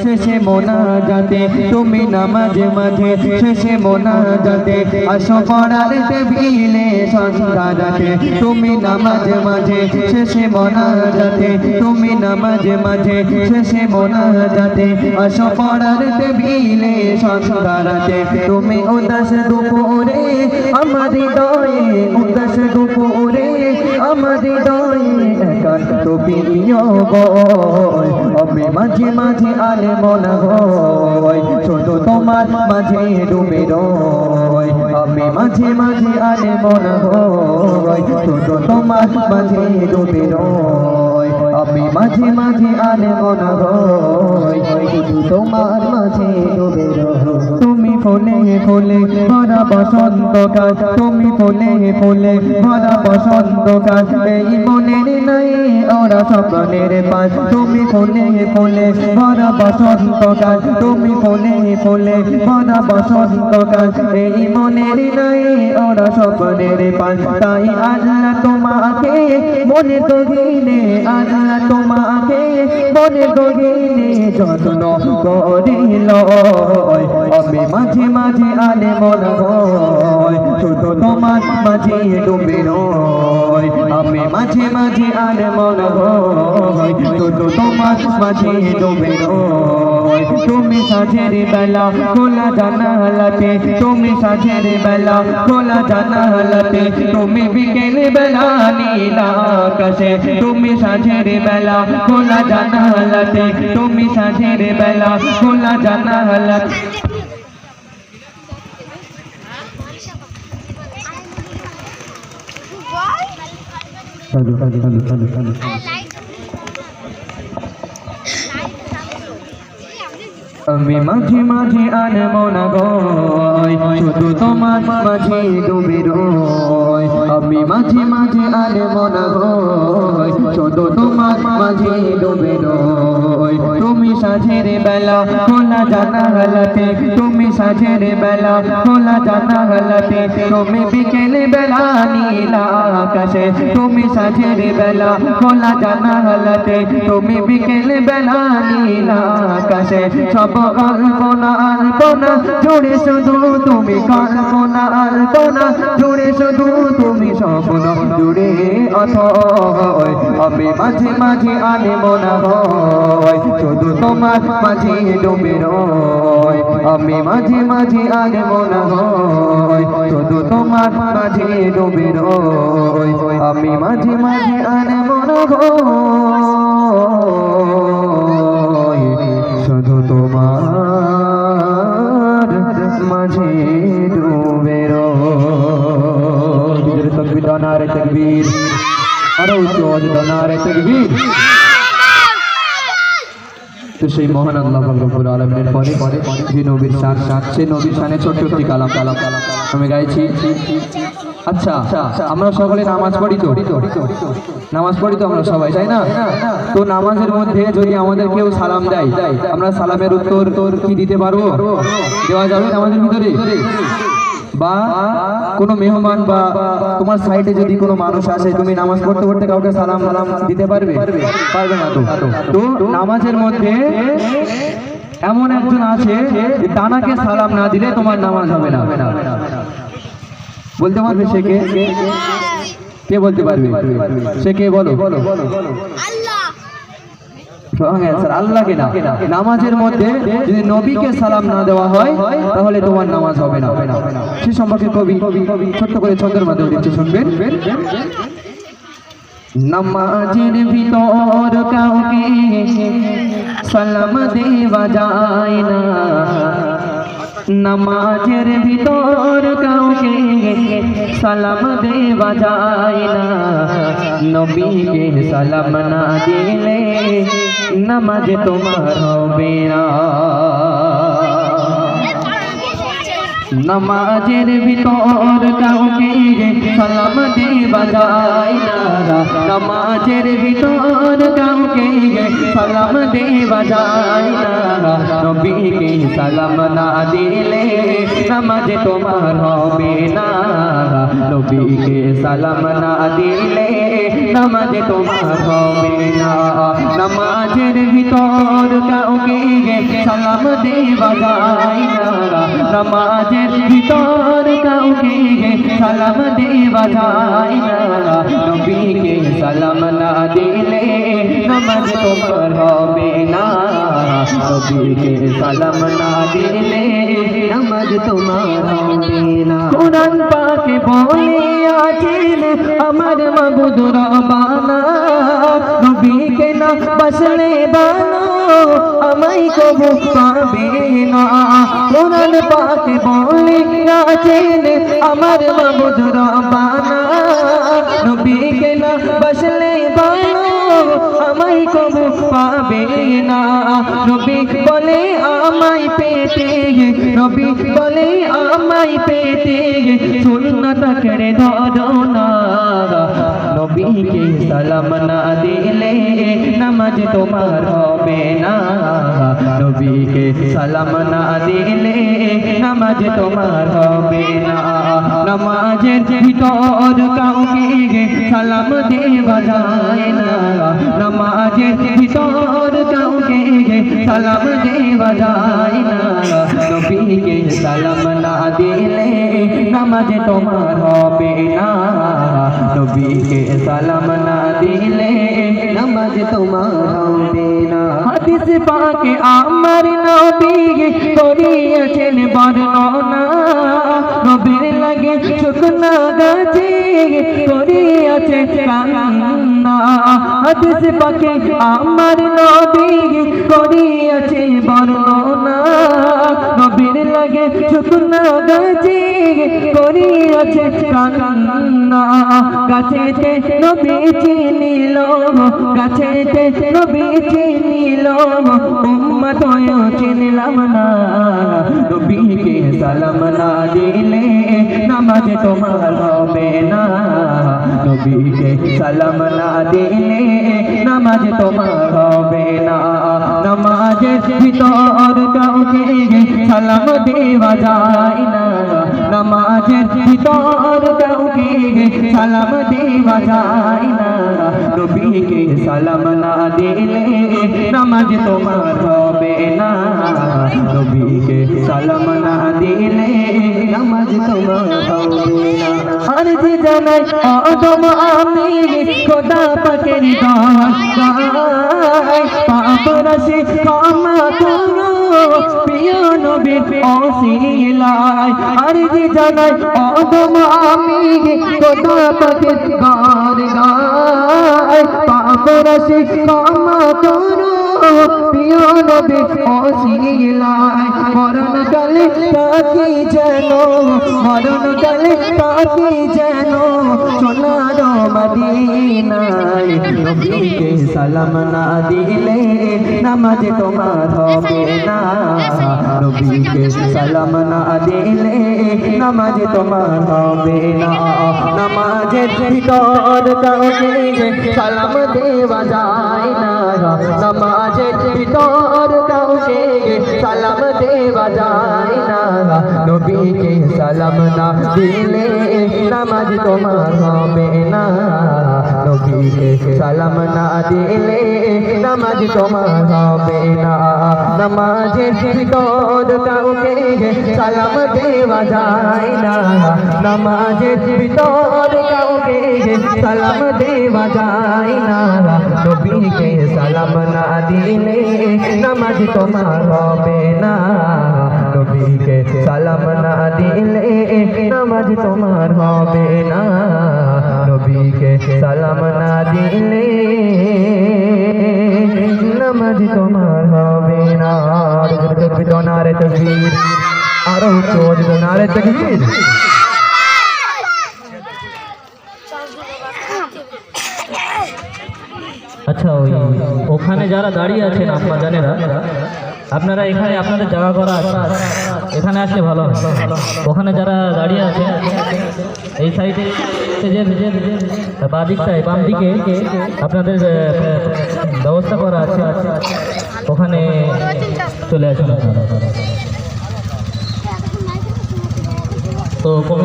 শেষে মোনাজাতে তুমি নামাজে মাঝে শেষে মোনাজাতে আসো পড়ার টেবিলে সন্ধ্যা রাতে তুমি নামাজে মাঝে শেষে মোনাজাতে তুমি নামাজে মাঝে শেষে মোনাজাতে আসো পড়ার টেবিলে সন্ধ্যা রাতে তুমি উদাস দুপুরে আমার হৃদয়ে উদাস দুপুরে আমার হৃদয়ে একান্ত প্রিয় বয় আমি মাঝে মাঝে আলে মনে হয় শুধু তোমার মাঝে ডুবে রয় আমি মাঝে মাঝে আলে মনে হয় শুধু তোমার মাঝে ডুবে রয় আমি মাঝে মাঝে আলে মনে হয় শুধু তোমার মাঝে ডুবে রয় তুমি ফুলে ফুলে ভরা বসন্তকাল তুমি ফুলে ফুলে ভরা বসন্তকাল এই মনের নাই ওরা স্বপ্নের পাশ তুমি ফুলে ফুলে ভরা বসন্তকাল তুমি ফুলে ফুলে ভরা বসন্তকাল এই মনের নাই ওরা স্বপ্নের পাশ তাই আল্লাহ তোমাকে মনে গহিনে আল্লাহ তোমাকে মনে গহিনে যত্ন করিল আমি মাঝে মাঝে আলে মন হয় শুধু তোমার মাঝে ডুবে রয় আমি মাঝে মাঝে আলে মন হয় শুধু তোমার মাঝে ডুবে রয় তুমি সাঁঝের বেলা খোলা জানালাতে তুমি সাঁঝের বেলা খোলা জানালাতে তুমি বিকেল বেলা নীল আকাশে তুমি সাঁঝের বেলা খোলা জানালাতে তুমি সাঁঝের বেলা খোলা জানালাতে আমি মাঝে মাঝে আনে মনা গয় শুধু তোমার মাঝে ডুবে রয় আমি মাঝে মাঝে আনে মনা গয় শুধু তোমার মাঝে ডুবে রয় তুমি সাঁঝের বেলা খোলা জানালাতে তুমি সাঁঝের বেলা খোলা জানালাতে তুমি বিকেল বেলা নীল আকাশে তুমি সাঁঝের বেলা খোলা জানালাতে তুমি বিকেল বেলা নীল আকাশে সব কল্পনা আলপনা জুড়ে শুধু তুমি কল্পনা আলপনা জুড়ে শুধু তুমি স্বপ্ন জুড়ে অথয় আমি মাঝে মাঝে আনে মনা হয় শুধু তোমার মাঝে ডুবে রয় আমি মাঝে মাঝে আনে মনা হয় শুধু তোমার মাঝে ডুবে রয় আমি মাঝে মাঝে আনে মনা হয় শুধু তোমার মাঝে ডুবে রয় তকবীর নারে তকবীর আরো উচ্চ নারে তকবীর তো সেই মহান আল্লাহ রব্বুল আলামিনের পরে যে নবীর শান সেই নবীর শানে ছোট্ট একটি কালাম আমি গাইছি আচ্ছা আমরা সকলে নামাজ পড়ি তো আমরা সবাই তাই না তো নামাজের মধ্যে যদি আমাদের কেউ সালাম দেয় আমরা সালামের উত্তর কি দিতে পারবো দেওয়া যাবে নামাজের ভিতরে বা কোনো মেহমান বা তোমার সাইডে যদি কোনো মানুষ আসে তুমি নামাজ পড়তে পড়তে কাউকে সালাম দিতে পারবে না তো নামাজের মধ্যে এমন একজন আছে ডানাকে সালাম না দিলে তোমার নামাজ হবে না বলতে পারবে সে কে বলতে পারবে সে কে বলো আল্লাহকে না নামাজের মধ্যে যদি নবীকে সালাম না দেওয়া হয় তাহলে তোমার নামাজ হবে না সে সম্পর্কে কবি ছোট্ট করে ছন্দের মাধ্যমে দিচ্ছে শুনবেন নামাজের ভিতর কাউকে সালাম দেওয়া যায় না নামাজের ভিতর কাউকে সালাম দেওয়া যায় না নবীকে সালাম না দিলে নামাজ তোমার হবে না নামাজের ভিতর কাউকে সালাম দেওয়া যায় না, নামাজের ভিতর কাউকে সালাম দেওয়া যায় না। নবীকে সালাম না দিলে নামাজ তোমার হবে না, নবীকে সালাম না দিলে নামাজ তোমার হবে না। নামাজের ভিতর কাউকে সালাম দেওয়া যায় না, নামাজের ভিতর কাউকে সালাম দেওয়া যায় না। নবীকে সালাম না দিলে নামাজ তোমার হবে না, নবীকে সালাম না দিলে নামাজ তোমার হবে না। কুরআন পাকে বলিয়াছেন আমার মাবুদ রব্বানা, নবীকে না বাসলে বানো আমায় কবু পাবে না। কুরআন পাকে বলিয়াছেন আমার মাবুদ রব্বানা, নবীকে না বাসলে বানো আমায় কবু পাবে না। নবী বলে আমায় পেতে, নবী বলে আমায় পেতে সুন্নাত করে ধরো না। নবীকে সালাম না দিলে নামাজ তোমার হবে না, নবীকে সালাম না দিলে নামাজ তোমার হবে না। নামাজের ভিতর কাউকে সালাম দেওয়া যায় না, নামাজের ভিতর কাউকে সালাম দেওয়া যায় না। নবীকে সালাম না দিলে নামাজ তোমার হবে না, নবীকে সালাম না দিলে নামাজ তোমার হবে না। হাদিস পাকে আমার নবী করিয়েছেন বর্ণনা, নবীর লাগে শুকনা গাছে করিয়াছে কান্না। হাদিস পাকে আমার নবী করিয়াছে বর্ণনা, নবীর লাগে শুকনা গাছে করিয়াছে কান্না। গাছেতে নবী চিনিল, গাছেতে নবী চিনিল, উম্মত চিনলাম না। নবীকে সালাম না দিলে নামাজ তোমার হবে না, নবীকে সালাম না দিলে নামাজ তোমার হবে না। নামাজের ভিতর কাউকে সালাম দেওয়া যায় না, নামাজের ভিতর কাউকে সালাম দেওয়া যায় না। নবীকে সালাম না দিলে নামাজ তোমার হবে না, নবীকে সালাম না দিলে নামাজ তোমার হবে না। আর যে জানাই আদম আমি খোদা পাকের দরগায়, পাপ রাশি ক্ষমা করো প্রিয় নবীর ওসিলায়। আর যে জানাই আদম আমি খোদা পাকের দরগায়, পাপ রাশি ক্ষমা করো প্রিয় নবীর ওসিলায়। মরণ কালে তাকে যেন, মরণ কালে তাকে যেন সোনার মদিনায়। নবীকে সালাম না দিলে নামাজ তোমার হবে না, নবীকে সালাম না দিলে নামাজ তোমার হবে না। নামাজের ভিতর কাউকে সালাম দেওয়া যায় না, নামাজের ভিতর কাউকে সালাম দেওয়া যায় না। নবীকে সালাম না দিলে নামাজ তোমার হবে না, নবীকে সালাম না দিলে নামাজ তোমার হবে না। নামাজের ভিতর কাউকে সালাম দেওয়া যায় না, নামাজের ভিতর কাউকে সালাম দেওয়া যায় না। নবীকে সালাম না দিলে নামাজ তোমার হবে না, নবীকে সালাম না দিলে নামাজ তোমার হবে না, নবীকে সালাম না দিলে নামাজ তোমার হবে না। নারে তাকবীর, আরো উচ্চ নারে তাকবীর। আচ্ছা, ওখানে যারা দাঁড়িয়ে আছেন আম্মা জানেরা, আপনারা এখানে আপনাদের জায়গা করা আছে। এখানে আসলে ভালো হয়। ওখানে যারা দাঁড়িয়ে আছে এই সাইডে স্টেজের বাঁ দিকটায় বাম দিকে আপনাদের ব্যবস্থা করা আছে, ওখানে চলে আসুন আপনারা। তো